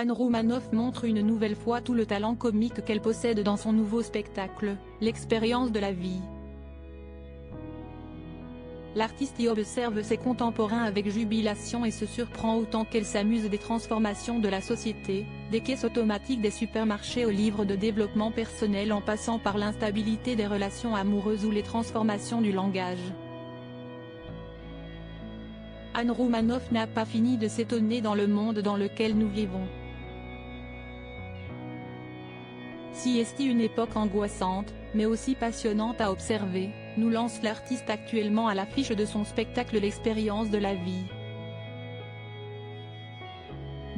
Anne Roumanoff montre une nouvelle fois tout le talent comique qu'elle possède dans son nouveau spectacle, L'expérience de la vie. L'artiste y observe ses contemporains avec jubilation et se surprend autant qu'elle s'amuse des transformations de la société, des caisses automatiques des supermarchés aux livres de développement personnel en passant par l'instabilité des relations amoureuses ou les transformations du langage. Anne Roumanoff n'a pas fini de s'étonner dans le monde dans lequel nous vivons. Si est une époque angoissante, mais aussi passionnante à observer, nous lance l'artiste actuellement à l'affiche de son spectacle L'expérience de la vie.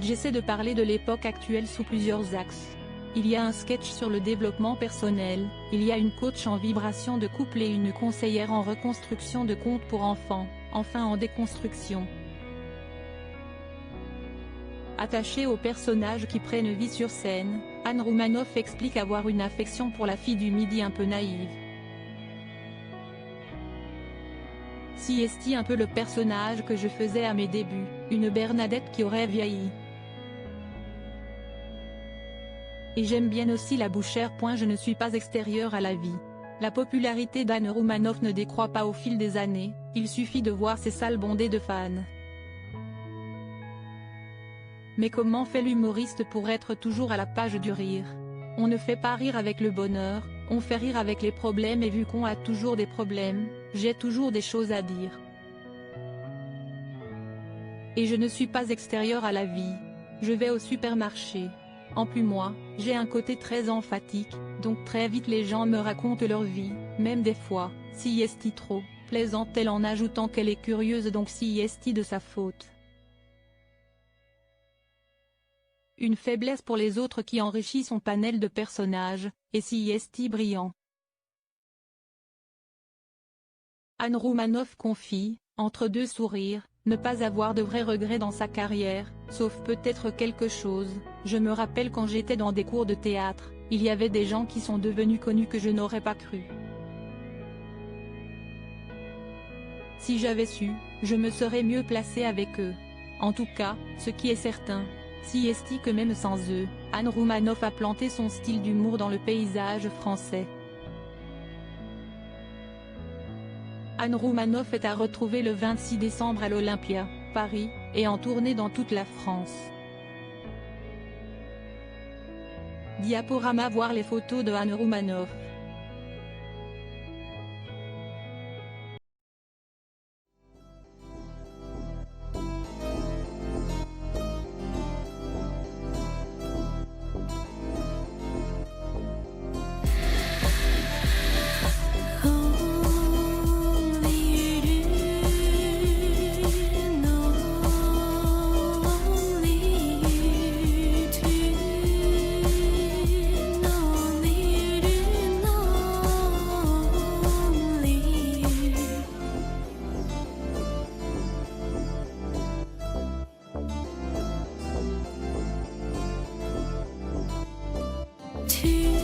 J'essaie de parler de l'époque actuelle sous plusieurs axes. Il y a un sketch sur le développement personnel, il y a une coach en vibration de couple et une conseillère en reconstruction de contes pour enfants, enfin en déconstruction. Attachée aux personnages qui prennent vie sur scène, Anne Roumanoff explique avoir une affection pour la fille du Midi un peu naïve. Si est un peu le personnage que je faisais à mes débuts, une Bernadette qui aurait vieilli. Et j'aime bien aussi la bouchère. Je ne suis pas extérieure à la vie. La popularité d'Anne Roumanoff ne décroît pas au fil des années, il suffit de voir ses salles bondées de fans. Mais comment fait l'humoriste pour être toujours à la page du rire? On ne fait pas rire avec le bonheur, on fait rire avec les problèmes et vu qu'on a toujours des problèmes, j'ai toujours des choses à dire. Et je ne suis pas extérieure à la vie. Je vais au supermarché. En plus moi, j'ai un côté très emphatique, donc très vite les gens me racontent leur vie, même des fois, si est trop, plaisante-t-elle en ajoutant qu'elle est curieuse donc si est de sa faute. Une faiblesse pour les autres qui enrichit son panel de personnages, et si est brillant. Anne Roumanoff confie, entre deux sourires, ne pas avoir de vrais regrets dans sa carrière, sauf peut-être quelque chose. Je me rappelle quand j'étais dans des cours de théâtre, il y avait des gens qui sont devenus connus que je n'aurais pas cru. Si j'avais su, je me serais mieux placée avec eux. En tout cas, ce qui est certain, si est que même sans eux, Anne Roumanoff a planté son style d'humour dans le paysage français. Anne Roumanoff est à retrouver le 26 décembre à l'Olympia, Paris, et en tournée dans toute la France. Diaporama. Voir les photos de Anne Roumanoff. To